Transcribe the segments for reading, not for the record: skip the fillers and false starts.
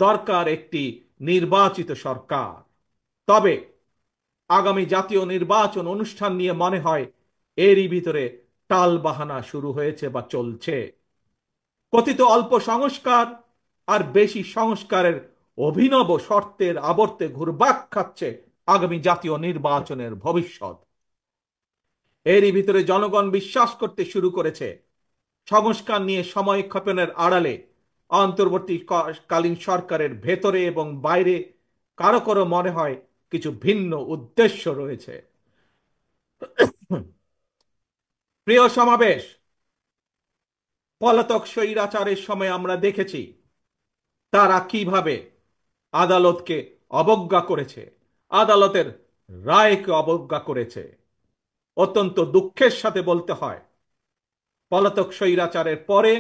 দরকার একটি নির্বাচিত সরকার। তবে আগামী জাতীয় নির্বাচন অনুষ্ঠান নিয়ে মনে হয় এরই ভিতরে টালবাহানা শুরু হয়েছে বা চলছে। কথিত অল্প সংস্কার আর বেশি সংস্কারের অভিনব শর্তের আবর্তে ঘুরপাক খাচ্ছে আগামী জাতীয় নির্বাচনের ভবিষ্যৎ। এরই ভিতরে জনগণ বিশ্বাস করতে শুরু করেছে সংস্কার নিয়ে সময়ক্ষেপণের আড়ালে অন্তর্বর্তীকালীন সরকারের ভেতরে এবং বাইরে কারো কারো মনে হয় কিছু ভিন্ন উদ্দেশ্য রয়েছে। প্রিয় সমাবেশ, পলাতক স্বৈরাচারের সময় আমরা দেখেছি তারা কিভাবে আদালতকে অবজ্ঞা করেছে, আদালতের রায়কে অবজ্ঞা করেছে। অত্যন্ত দুঃখের সাথে বলতে হয়, পলাতক স্বৈরাচারের পরে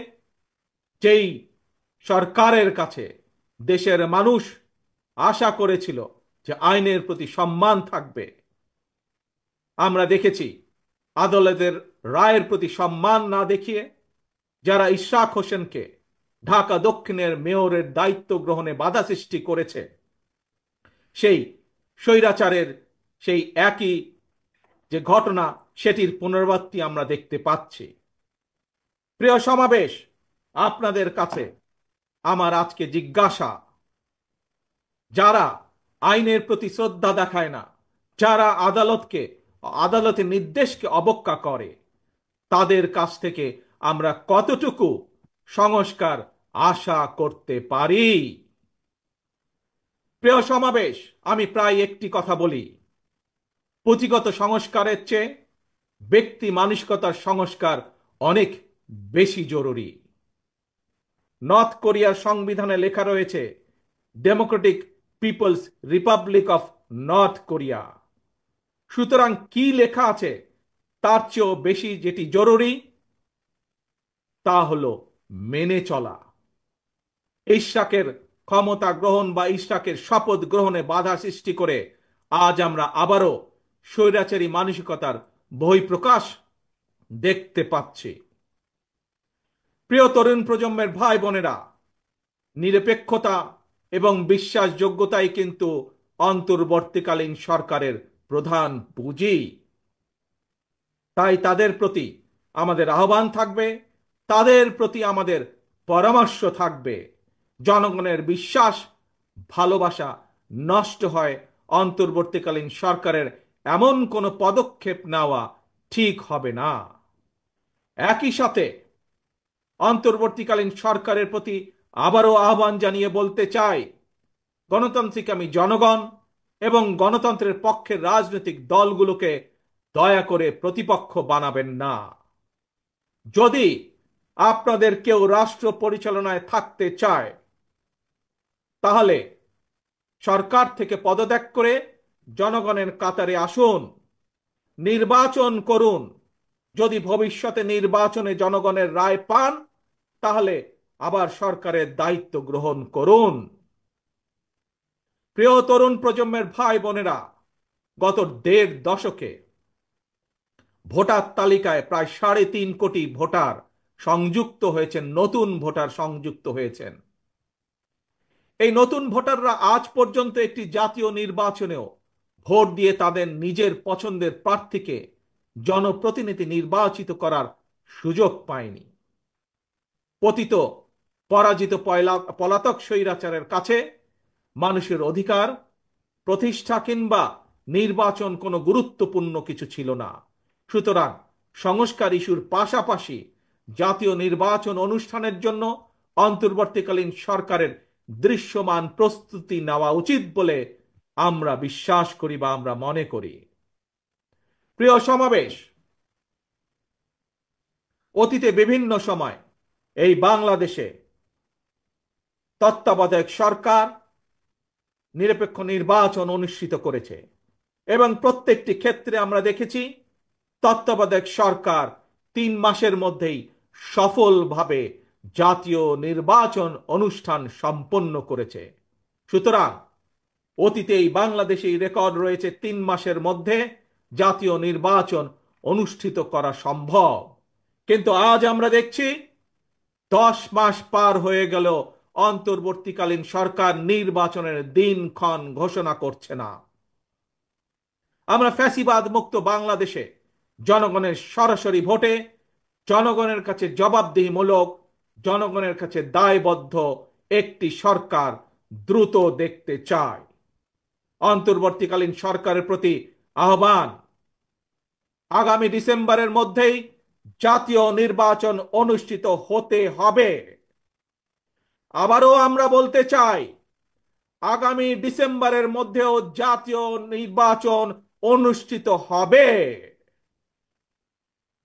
যেই সরকারের কাছে দেশের মানুষ আশা করেছিল যে আইনের প্রতি সম্মান থাকবে, আমরা দেখেছি আদালতের রায়ের প্রতি সম্মান না দেখিয়ে যারা ইশরাক হোসেনকে ঢাকা দক্ষিণের মেয়রের দায়িত্ব গ্রহণে বাধা সৃষ্টি করেছে, সেই স্বৈরাচারের সেই একই যে ঘটনা সেটির পুনরাবৃত্তি আমরা দেখতে পাচ্ছি। প্রিয় সমাবেশ, আপনাদের কাছে আমার আজকে জিজ্ঞাসা, যারা আইনের প্রতি শ্রদ্ধা দেখায় না, যারা আদালতের নির্দেশকে অবজ্ঞা করে, তাদের কাছ থেকে আমরা কতটুকু সংস্কার আশা করতে পারি? প্রিয় সমাবেশ, আমি প্রায় একটি কথা বলি, পুঁথিগত সংস্কারের চেয়ে ব্যক্তি মানসিকতার সংস্কার অনেক বেশি জরুরি। নর্থ কোরিয়ার সংবিধানে লেখা রয়েছে Democratic People's Republic of North Korea. সুতরাং কি লেখা আছে তার চেয়েও বেশি যেটি জরুরি তা হলো মেনে চলা। ইশরাকের ক্ষমতা গ্রহণ বা ইশরাকের শপথ গ্রহণে বাধা সৃষ্টি করে আজ আমরা আবারও স্বৈরাচারী মানসিকতার বহিঃপ্রকাশ দেখতে পাচ্ছি। প্রিয় তরুণ প্রজন্মের ভাই বোনেরা, নিরপেক্ষতা এবং বিশ্বাসযোগ্যতাই কিন্তু অন্তর্বর্তীকালীন সরকারের প্রধান পুঁজি। তাই তাদের প্রতি আমাদের আহ্বান থাকবে, তাদের প্রতি আমাদের পরামর্শ থাকবে। জনগণের বিশ্বাস, ভালোবাসা নষ্ট হয় অন্তর্বর্তীকালীন সরকারের এমন কোনো পদক্ষেপ নেওয়া ঠিক হবে না। একই সাথে অন্তর্বর্তীকালীন সরকারের প্রতি আবারও আহ্বান জানিয়ে বলতে চাই, গণতান্ত্রিক আমি জনগণ এবং গণতন্ত্রের পক্ষের রাজনৈতিক দলগুলোকে দয়া করে প্রতিপক্ষ বানাবেন না। যদি আপনাদের কেউ রাষ্ট্র পরিচালনায় থাকতে চায়, তাহলে সরকার থেকে পদত্যাগ করে জনগণের কাতারে আসুন, নির্বাচন করুন। যদি ভবিষ্যতে নির্বাচনে জনগণের রায় পান, তাহলে আবার সরকারের দায়িত্ব গ্রহণ করুন। প্রিয় তরুণ প্রজন্মের ভাই বোনেরা, গত ১.৫ দশকে ভোটার তালিকায় প্রায় ৩.৫ কোটি ভোটার সংযুক্ত হয়েছেন, নতুন ভোটার সংযুক্ত হয়েছেন। এই নতুন ভোটাররা আজ পর্যন্ত একটি জাতীয় নির্বাচনেও ভোট দিয়ে তাদের নিজের পছন্দের প্রার্থীকে জনপ্রতিনিধি নির্বাচিত করার সুযোগ পায়নি। পতিত পরাজিত পলাতক স্বৈরাচারের কাছে মানুষের অধিকার প্রতিষ্ঠা কিংবা নির্বাচন কোনো গুরুত্বপূর্ণ কিছু ছিল না। সুতরাং সংস্কার ইস্যুর পাশাপাশি জাতীয় নির্বাচন অনুষ্ঠানের জন্য অন্তর্বর্তীকালীন সরকারের দৃশ্যমান প্রস্তুতি নেওয়া উচিত বলে আমরা বিশ্বাস করি বা আমরা মনে করি। প্রিয় সমাবেশ, অতীতে বিভিন্ন সময় এই বাংলাদেশে তত্ত্বাবধায়ক সরকার নিরপেক্ষ নির্বাচন অনুষ্ঠিত করেছে এবং প্রত্যেকটি ক্ষেত্রে আমরা দেখেছি তত্ত্বাবধায়ক সরকার ৩ মাসের মধ্যেই সফলভাবে জাতীয় নির্বাচন অনুষ্ঠান সম্পন্ন করেছে। সুতরাং অতীতেই বাংলাদেশেই রেকর্ড রয়েছে ৩ মাসের মধ্যে জাতীয় নির্বাচন অনুষ্ঠিত করা সম্ভব। কিন্তু আজ আমরা দেখছি ১০ মাস পার হয়ে গেল, অন্তর্বর্তীকালীন সরকার নির্বাচনের দিনক্ষণ ঘোষণা করছে না। আমরা ফ্যাসিবাদ মুক্ত বাংলাদেশে জনগণের সরাসরি ভোটে, জনগণের কাছে জবাবদিহিমূলক, জনগণের কাছে দায়বদ্ধ একটি সরকার দ্রুত দেখতে চায়। অন্তর্বর্তীকালীন সরকারের প্রতি আহ্বান, আগামী ডিসেম্বরের মধ্যেই জাতীয় নির্বাচন অনুষ্ঠিত হতে হবে। আবারও আমরা বলতে চাই, আগামী ডিসেম্বরের মধ্যেও জাতীয় নির্বাচন অনুষ্ঠিত হবে।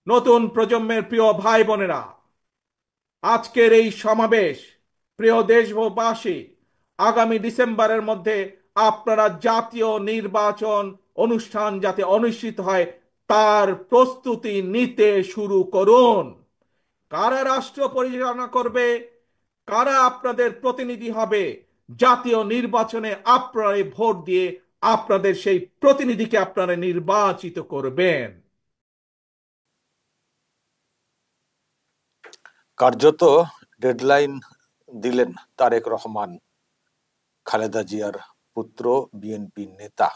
নতুন প্রজন্মের প্রিয় ভাই বোনেরা, আজকের এই সমাবেশ, প্রিয় দেশবাসী, আগামী ডিসেম্বরের মধ্যে আপনারা জাতীয় নির্বাচন অনুষ্ঠান যাতে অনুষ্ঠিত হয় তার প্রস্তুতি নিতে শুরু করুন। কারা রাষ্ট্র পরিচালনা করবে, কারা আপনাদের প্রতিনিধি হবে, জাতীয় নির্বাচনে আপনারা ভোট দিয়ে আপনাদের সেই প্রতিনিধিকে আপনারা নির্বাচিত করবেন। কার্যত ডেডলাইন দিলেন তারেক রহমান, খালেদা জিয়ার পুত্র, বিএনপি নেতা।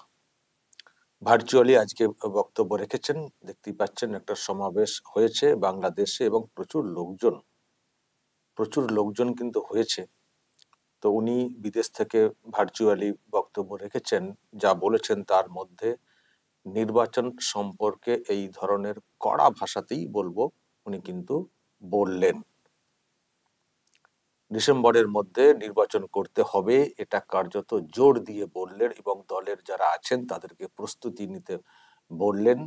ভার্চুয়ালি আজকে বক্তব্য রেখেছেন। দেখতেই পাচ্ছেন একটা সমাবেশ হয়েছে বাংলাদেশে এবং প্রচুর লোকজন কিন্তু হয়েছে। তো উনি বিদেশ থেকে ভার্চুয়ালি বক্তব্য রেখেছেন। যা বলেছেন তার মধ্যে নির্বাচন সম্পর্কে এই ধরনের কড়া ভাষাতেই বলবো উনি কিন্তু বললেন। ডিসেম্বরের মধ্যে নির্বাচন করতে হবে, এটা কার্যত জোর দিয়ে বললেন এবং দলের যারা আছেন তাদেরকে প্রস্তুতি নিতে বললেন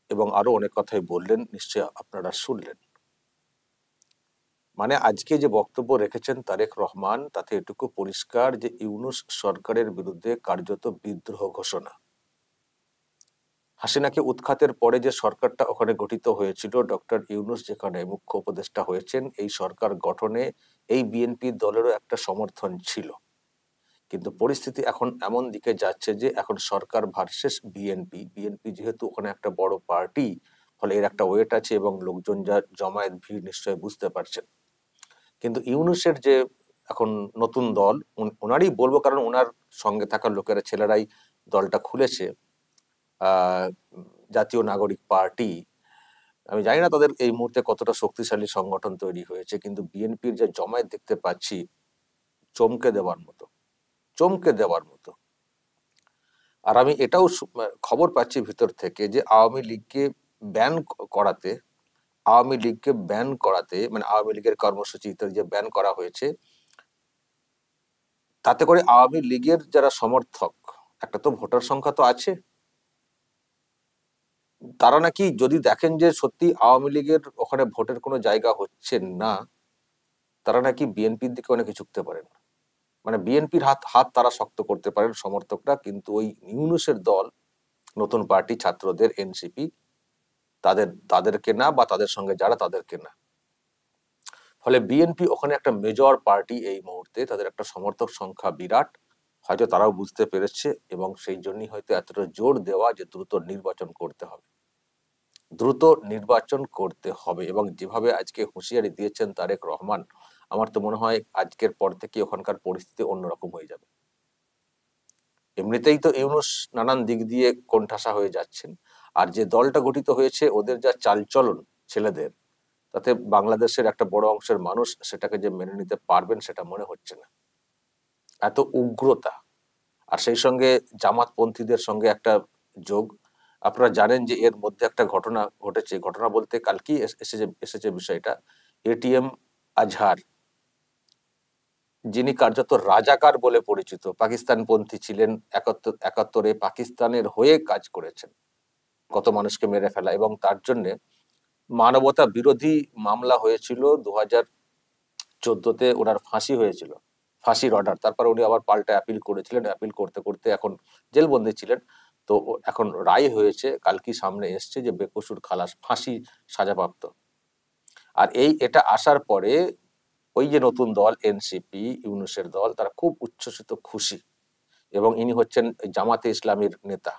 এবং আরো অনেক কথাই বললেন, নিশ্চয় আপনারা শুনলেন। মানে আজকে যে বক্তব্য রেখেছেন তারেক রহমান, তাতে এটুকু পরিষ্কার যে ইউনূস সরকারের বিরুদ্ধে কার্যত বিদ্রোহ ঘোষণা। হাসিনাকে উৎখাতের পরে যে সরকারটা ওখানে গঠিত হয়েছিল, ডক্টর ইউনূস যেখানে মুখ্য উপদেষ্টা হয়েছেন, এই সরকার গঠনে এই বিএনপি দলেরও একটা সমর্থন ছিল। কিন্তু পরিস্থিতি এখন এমন দিকে যাচ্ছে যে এখন সরকার ভার্সেস বিএনপি যেহেতু ওখানে একটা বড় পার্টি, ফলে এর একটা ওয়েট আছে এবং লোকজন যা জমায়েত ভিড় নিশ্চয় বুঝতে পারছেন। কিন্তু ইউনূসের যে এখন নতুন দল, ওনারই বলবো, কারণ ওনার সঙ্গে থাকা লোকেরা, ছেলেরাই দলটা খুলেছে, জাতীয় নাগরিক পার্টি। আমি জানি না তাদের এই মুহূর্তে কতটা শক্তিশালী সংগঠন তৈরি হয়েছে, কিন্তু বিএনপির যে জমায়েত দেখতে পাচ্ছি, চমকে দেওয়ার মতো। আর আমি এটাও খবর পাচ্ছি ভিতর থেকে যে আওয়ামী লীগকে ব্যান করাতে, মানে আওয়ামী লীগের কর্মসূচি ইত্যাদি যে ব্যান করা হয়েছে, তাতে করে আওয়ামী লীগের যারা সমর্থক, একটা তো ভোটার সংখ্যা তো আছে, তারা নাকি যদি দেখেন যে সত্যি আওয়ামী লীগের ওখানে ভোটের কোনো জায়গা হচ্ছে না, তারা নাকি বিএনপির দিকে অনেকে ঝুঁকতে পারেন। মানে বিএনপির হাত তারা শক্ত করতে পারেন সমর্থকরা, কিন্তু ওই ইউনূসের দল, নতুন পার্টি, ছাত্রদের, এনসিপি, তাদেরকে না, বা তাদের সঙ্গে যারা, তাদেরকে না। ফলে বিএনপি ওখানে একটা মেজর পার্টি এই মুহূর্তে, তাদের একটা সমর্থক সংখ্যা বিরাট, হয়তো তারাও বুঝতে পেরেছে এবং সেই জন্যই হয়তো এতটা জোর দেওয়া যে দ্রুত নির্বাচন করতে হবে। এবং যেভাবে আজকে হুঁশিয়ারি দিয়েছেন তারেক রহমান, আমার তো মনে হয় আজকের পর থেকে ওখানকার পরিস্থিতি অন্যরকম হয়ে যাবে। এমনিতেই তো ইউনূস নানান দিক দিয়ে কোণঠাসা হয়ে যাচ্ছেন, আর যে দলটা গঠিত হয়েছে, ওদের যা চালচলন ছেলেদের, তাতে বাংলাদেশের একটা বড় অংশের মানুষ সেটাকে যে মেনে নিতে পারবেন সেটা মনে হচ্ছে না। এত উগ্রতা, আর সেই সঙ্গে জামাতপন্থীদের সঙ্গে একটা যোগ। আপনারা জানেন যে এর মধ্যে একটা ঘটনা ঘটেছে, ঘটনা বলতে কালকেই এসেছে বিষয়টা। এটিএম আজহার, যিনি কার্যত রাজাকার বলে পরিচিত, পাকিস্তানপন্থী ছিলেন, 71-এ পাকিস্তানের হয়ে কাজ করেছেন, কত মানুষকে মেরে ফেলা, এবং তার জন্য মানবতা বিরোধী মামলা হয়েছিল 2014-তে। ওনার ফাঁসি হয়েছিল, ফাঁসির অর্ডার। তারপর উনি আবার পাল্টা অ্যাপিল করেছিলেন, অ্যাপিল করতে করতে এখন জেলবন্দি ছিলেন। তো এখন রায় হয়েছে, কালকে সামনে এসছে যে বেকসুর খালাস, ফাঁসি সাজাপ্রাপ্ত। আর এটা আসার পরে ওই যে নতুন দল এনসিপি, ইউনূসের দল, তারা খুব উচ্ছ্বসিত, খুশি। এবং ইনি হচ্ছেন জামাতে ইসলামীর নেতা,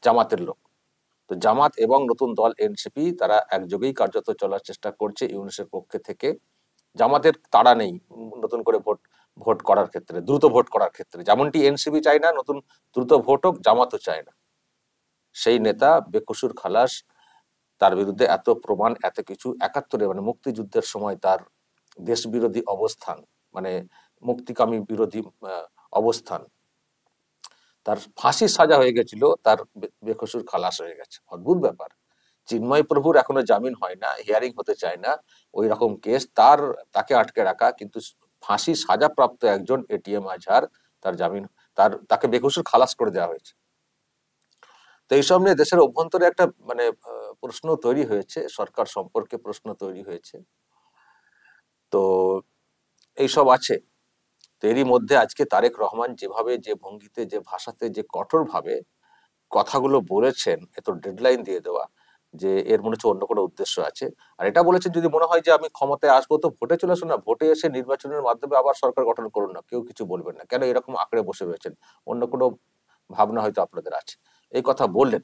জামাতের লোক। তো জামাত এবং নতুন দল এনসিপি, তারা একযোগেই কার্যত চলার চেষ্টা করছে ইউনূসের পক্ষে থেকে, জামাতের তাড়া নেই নতুন করে ভোট করার ক্ষেত্রে, দ্রুত ভোট করার ক্ষেত্রে, যেমনটি এনসিপি চায় না নতুন দ্রুত ভোট হোক, জামাতও চায় না। সেই নেতা বেকসুর খালাস, তার বিরুদ্ধে এত প্রমাণ, এত কিছু, 71 মানে মুক্তিযুদ্ধের সময় তার দেশ বিরোধী অবস্থান, মানে মুক্তিকামী বিরোধী অবস্থান, তার ফাঁসির সাজা হয়ে গেছিল, তার বেকসুর খালাস হয়ে গেছে। অদ্ভুত ব্যাপার। চিন্ময় প্রভুর এখনো জামিন হয় না, হিয়ারিং হতে চায় না, ওই রকম কেস, তাকে আটকে রাখা, কিন্তু ফাঁসি সাজাপ্রাপ্ত একজন এটিএম আজহার, তার জামিন, তাকে বেকসুর খালাস করে দেওয়া হয়েছে। তো এইসব নিয়ে দেশের অভ্যন্তরে একটা মানে প্রশ্ন তৈরি হয়েছে, সরকার সম্পর্কে প্রশ্ন তৈরি হয়েছে। তো এইসব আছে। তো এরই মধ্যে আজকে তারেক রহমান যেভাবে, যে ভঙ্গিতে, যে ভাষাতে, যে কঠোরভাবে কথাগুলো বলেছেন, এত ডেডলাইন দিয়ে দেওয়া, যে এর মনে হচ্ছে অন্য কোনো উদ্দেশ্য আছে। আর এটা বলেছেন, যদি মনে হয় যে আমি ক্ষমতায় আসবো তো ভোটে চলে আসুন না, ভোটে এসে নির্বাচনের মাধ্যমে আবার সরকার গঠন করুন না, কেউ কিছু বলবেন না, কেন এরকম আঁকড়ে বসে রয়েছেন, অন্য কোনো ভাবনা হয়তো আপনাদের আছে, এই কথা বললেন।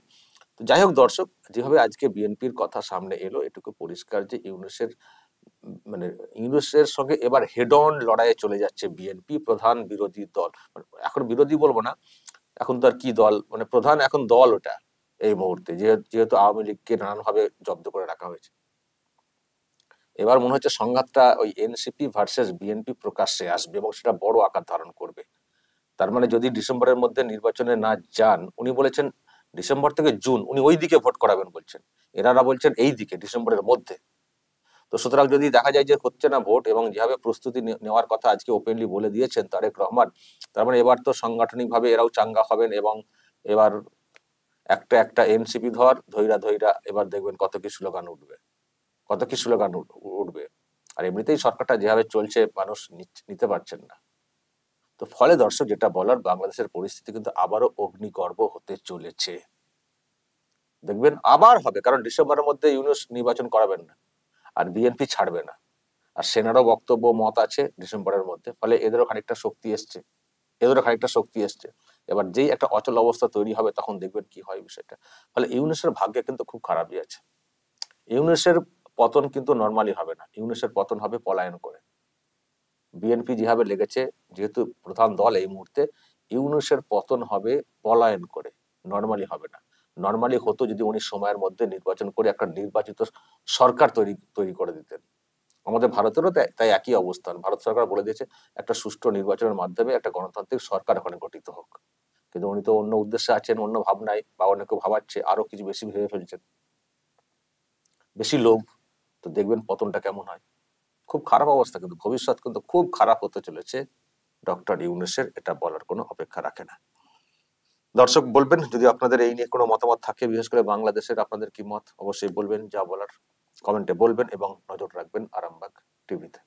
তো যাই হোক দর্শক, যেভাবে আজকে বিএনপির কথা সামনে এলো, এটুকু পরিষ্কার যে মানে ইউনূসের সঙ্গে এবার হেড অন লড়াইয়ে চলে যাচ্ছে বিএনপি, প্রধান বিরোধী দল। এখন বিরোধী বলবো না, এখন তো আর কি দল, মানে প্রধান এখন দল ওটা এই মুহূর্তে, যেহেতু আওয়ামী লীগকে নানানভাবে জব্দ করে রাখা হয়েছে। এবার মনে হচ্ছে সংঘাতটা ওই এনসিপি ভার্সেস বিএনপি প্রকাশ্যে আসবে এবং সেটা বড় আকার ধারণ করবে। তার মানে যদি ডিসেম্বরের মধ্যে নির্বাচনে না যান, উনি বলেছেন ডিসেম্বর থেকে জুন, উনি ওই দিকে ভোট করাবেন বলছেন, এনারা বলছেন এই দিকে ডিসেম্বরের মধ্যে। তো সুতরাং যদি দেখা যায় যে হচ্ছে না ভোট, এবং যেভাবে প্রস্তুতি নেওয়ার কথা আজকে ওপেনলি বলে দিয়েছেন তারেক রহমান, তার মানে এবার তো সাংগঠনিক ভাবে এরাও চাঙ্গা হবেন, এবং এবার একটা একটা এনসিপি ধৈরা ধৈরা এবার দেখবেন কত কি স্লোগান উঠবে, কত কি স্লোগান উঠবে। আর এমনিতেই সরকারটা যেভাবে চলছে মানুষ নিতে পারছেন না। তো ফলে দর্শক, যেটা বলার, বাংলাদেশের পরিস্থিতি কিন্তু আবারও অগ্নিগর্ভ হতে চলেছে। দেখবেন আবার হবে, কারণ ডিসেম্বরের মধ্যে ইউনূস নির্বাচন করাবেন না, আর বিএনপি ছাড়বে না, আর সেনারও বক্তব্য মত আছে ডিসেম্বরের মধ্যে। ফলে এদেরও খানিকটা শক্তি এসছে। এবার যেই একটা অচল অবস্থা তৈরি হবে, তখন দেখবেন কি হয় বিষয়টা। ফলে ইউনূসের ভাগ্য কিন্তু খুব খারাপই আছে। ইউনূসের পতন কিন্তু নর্মালি হবে না, ইউনূসের পতন হবে পলায়ন করে। বিএনপি যেভাবে লেগেছে, যেহেতু প্রধান দল এই মুহূর্তে, ইউনূসের পতন হবে পলায়ন করে, নর্মালি হবে না। নর্মালি হতো যদি উনি সময়ের মধ্যে নির্বাচন করে একটা নির্বাচিত সরকার তৈরি করে দিতেন। আমাদের ভারতেরও তাই একই অবস্থান। ভারত সরকার বলে দিয়েছে একটা সুষ্ঠু নির্বাচনের মাধ্যমে একটা গণতান্ত্রিক সরকার ওখানে গঠিত হোক, কিন্তু উনি তো অন্য উদ্দেশ্যে আছেন, অন্য ভাবনায়, বা অনেকে ভাবাচ্ছে আরো কিছু বেশি ভেবে ফেলছেন, বেশি লোভ। তো দেখবেন পতনটা কেমন হয়। খুব খারাপ অবস্থা, কিন্তু ভবিষ্যৎ কিন্তু খুব খারাপ হতে চলেছে ডক্টর ইউনূসের, এটা বলার কোনো অপেক্ষা রাখে না। দর্শক বলবেন যদি আপনাদের এই নিয়ে কোনো মতামত থাকে, বিশেষ করে বাংলাদেশের আপনাদের কি মত, অবশ্যই বলবেন, যা বলার কমেন্টে বলবেন, এবং নজর রাখবেন আরামবাগ টিভিতে।